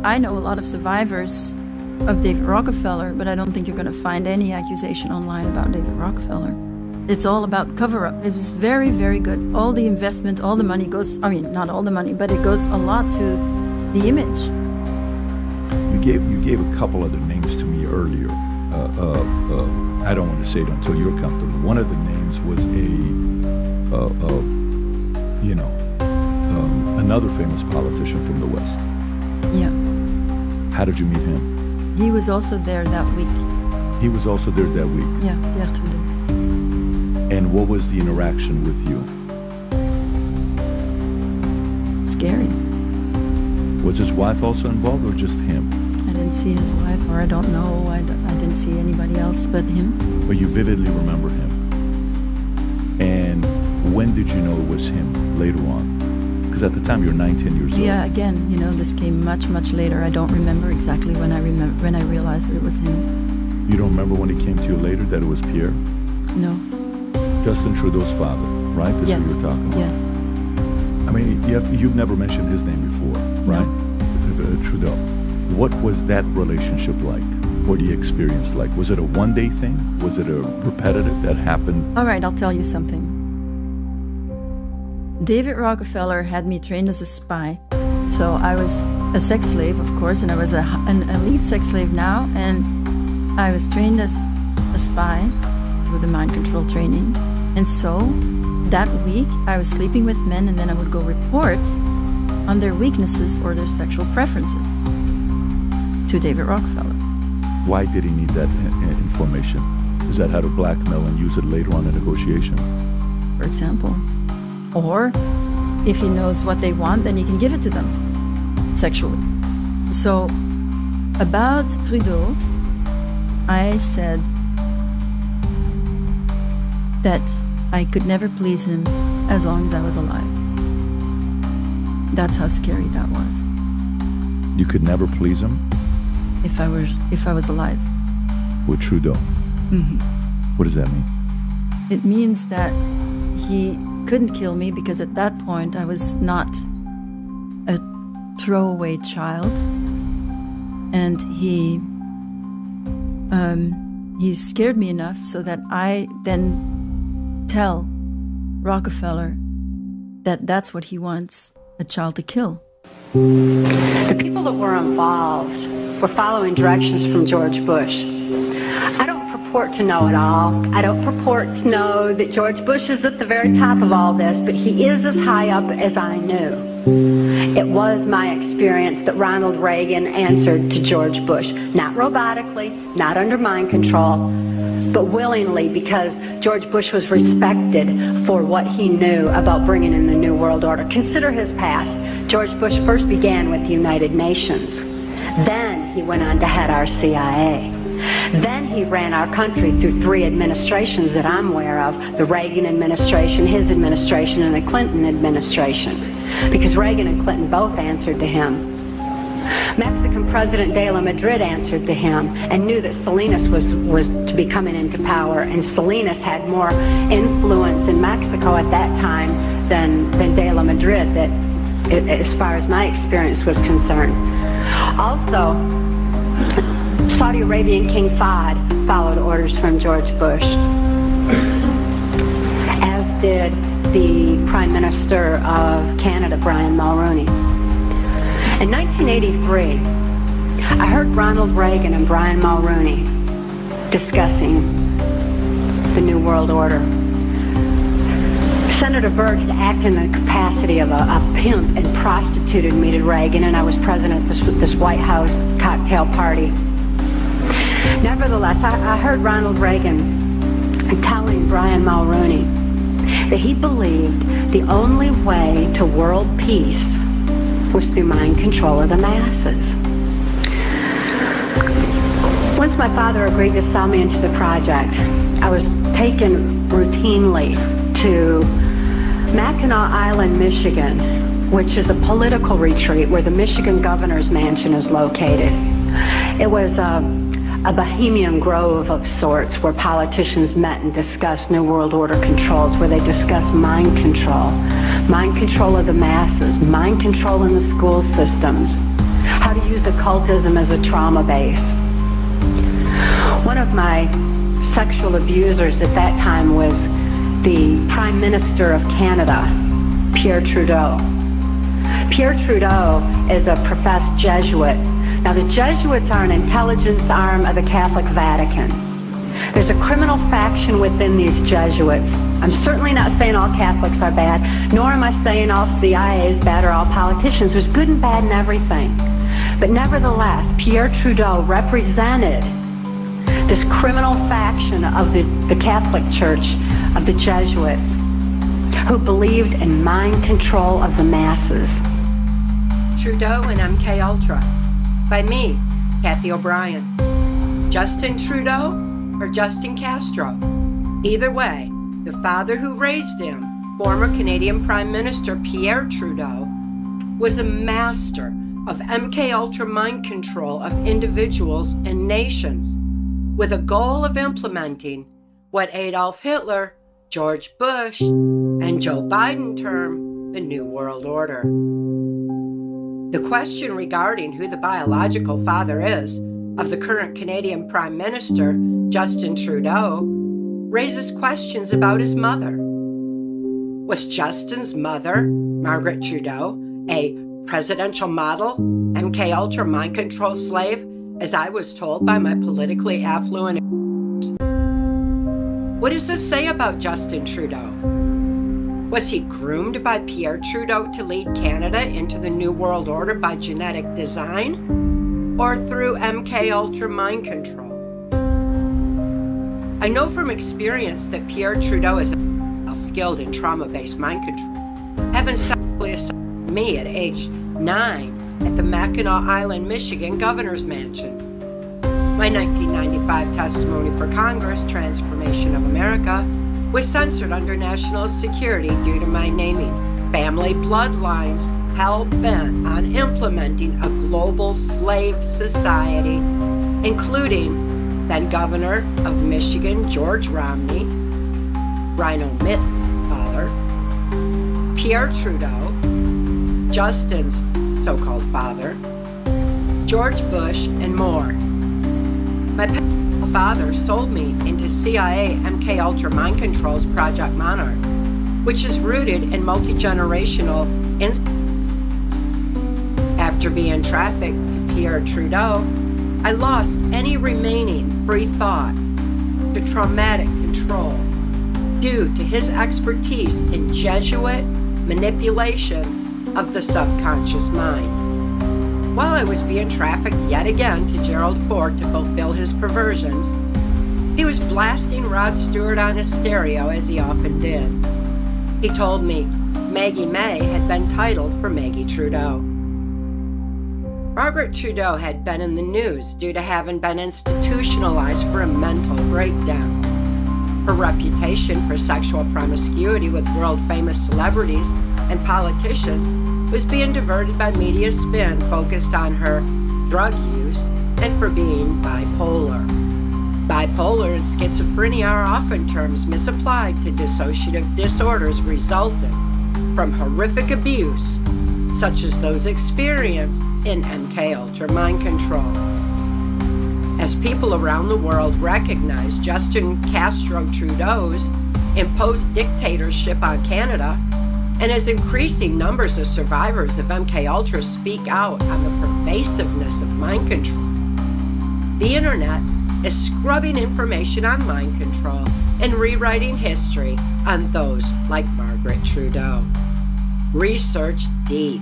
I know a lot of survivors of David Rockefeller, but I don't think you're going to find any accusation online about David Rockefeller. It's all about cover-up. It was very, very good. All the investment, all the money goes, I mean, not all the money, but it goes a lot to the image. You gave a couple other names to me earlier. I don't want to say it until you're comfortable. One of the names was another famous politician from the West. Yeah. How did you meet him? He was also there that week. He was also there that week? Yeah, Pierre Trudeau. And what was the interaction with you? Scary. Was his wife also involved or just him? I didn't see his wife, or I don't know. I didn't see anybody else but him. But you vividly remember him. And when did you know it was him later on? Because at the time you're 19 years old. Yeah, again, this came much, much later. I don't remember exactly when I realized that it was him. You don't remember when he came to you later that it was Pierre? No. Justin Trudeau's father, right? That's yes. who you were talking about. Yes. I mean, you've never mentioned his name before, right? No. Trudeau. What was that relationship like? What the experience like? Was it a one-day thing? Was it a repetitive that happened? All right, I'll tell you something. David Rockefeller had me trained as a spy. So I was a sex slave, of course, and I was an elite sex slave now. And I was trained as a spy through the mind control training. And so that week, I was sleeping with men, and then I would go report on their weaknesses or their sexual preferences to David Rockefeller. Why did he need that information? Is that how to blackmail and use it later on in negotiation? For example. Or if he knows what they want, then he can give it to them sexually. So about Trudeau, I said that I could never please him as long as I was alive. That's how scary that was. You could never please him? If I was alive. With Trudeau? Mm-hmm. What does that mean? It means that he couldn't kill me because at that point I was not a throwaway child, and he scared me enough so that I then tell Rockefeller that that's what he wants, a child to kill. The people that were involved were following directions from George Bush. I don't purport to know it all. I don't purport to know that George Bush is at the very top of all this, but he is as high up as I knew. It was my experience that Ronald Reagan answered to George Bush, not robotically, not under mind control, but willingly, because George Bush was respected for what he knew about bringing in the New World Order. Consider his past. George Bush first began with the United Nations. Then he went on to head our CIA. Then he ran our country through 3 administrations that I'm aware of, the Reagan administration, his administration, and the Clinton administration, because Reagan and Clinton both answered to him. Mexican President de la Madrid answered to him and knew that Salinas was to be coming into power, and Salinas had more influence in Mexico at that time than de la Madrid, that, as far as my experience was concerned. Also, Saudi Arabian King Fahd followed orders from George Bush, as did the Prime Minister of Canada, Brian Mulroney. In 1983, I heard Ronald Reagan and Brian Mulroney discussing the New World Order. Senator Byrd had acted in the capacity of a pimp and prostituted me to Reagan, and I was present at this White House cocktail party. Nevertheless, I heard Ronald Reagan telling Brian Mulroney that he believed the only way to world peace was through mind control of the masses. Once my father agreed to sell me into the project, I was taken routinely to Mackinac Island, Michigan, which is a political retreat where the Michigan governor's mansion is located. It was a bohemian grove of sorts where politicians met and discussed New World Order controls, where they discussed mind control of the masses, mind control in the school systems, how how to use occultism as a trauma base. One of my sexual abusers at that time was the Prime Minister of Canada, Pierre Trudeau. Pierre Trudeau is a professed Jesuit. Now, the Jesuits are an intelligence arm of the Catholic Vatican. There's a criminal faction within these Jesuits. I'm certainly not saying all Catholics are bad, nor am I saying all CIA is bad or all politicians. There's good and bad in everything. But nevertheless, Pierre Trudeau represented this criminal faction of the Catholic Church, of the Jesuits, who believed in mind control of the masses. Trudeau and MKUltra, by me, Kathy O'Brien. Justin Trudeau or Justin Castro? Either way, the father who raised him, former Canadian Prime Minister Pierre Trudeau, was a master of MKUltra mind control of individuals and nations, with a goal of implementing what Adolf Hitler, George Bush, and Joe Biden term the New World Order. The question regarding who the biological father is of the current Canadian Prime Minister, Justin Trudeau, raises questions about his mother. Was Justin's mother, Margaret Trudeau, a presidential model, MKUltra mind control slave, as I was told by my politically affluent? What does this say about Justin Trudeau? Was he groomed by Pierre Trudeau to lead Canada into the New World Order by genetic design, or through MKUltra mind control? I know from experience that Pierre Trudeau is skilled in trauma-based mind control, having sexually assaulted me at age 9 at the Mackinac Island, Michigan Governor's Mansion. My 1995 testimony for Congress, Transformation of America, was censored under national security due to my naming family bloodlines hell-bent on implementing a global slave society, including then Governor of Michigan, George Romney, Rhino Mitt's father, Pierre Trudeau, Justin's so-called father, George Bush, and more. My father sold me into CIA MKUltra Mind Control's Project Monarch, which is rooted in multi-generational After being trafficked to Pierre Trudeau, I lost any remaining free thought to traumatic control due to his expertise in Jesuit manipulation of the subconscious mind. While I was being trafficked yet again to Gerald Ford to fulfill his perversions, he was blasting Rod Stewart on his stereo as he often did. He told me Maggie May had been titled for Maggie Trudeau. Margaret Trudeau had been in the news due to having been institutionalized for a mental breakdown. Her reputation for sexual promiscuity with world-famous celebrities and politicians was being diverted by media spin focused on her drug use and for being bipolar. Bipolar and schizophrenia are often terms misapplied to dissociative disorders resulting from horrific abuse, such as those experienced in MKUltra mind control. As people around the world recognize Justin Castro Trudeau's imposed dictatorship on Canada, and as increasing numbers of survivors of MKUltra speak out on the pervasiveness of mind control, the internet is scrubbing information on mind control and rewriting history on those like Margaret Trudeau. Research deep.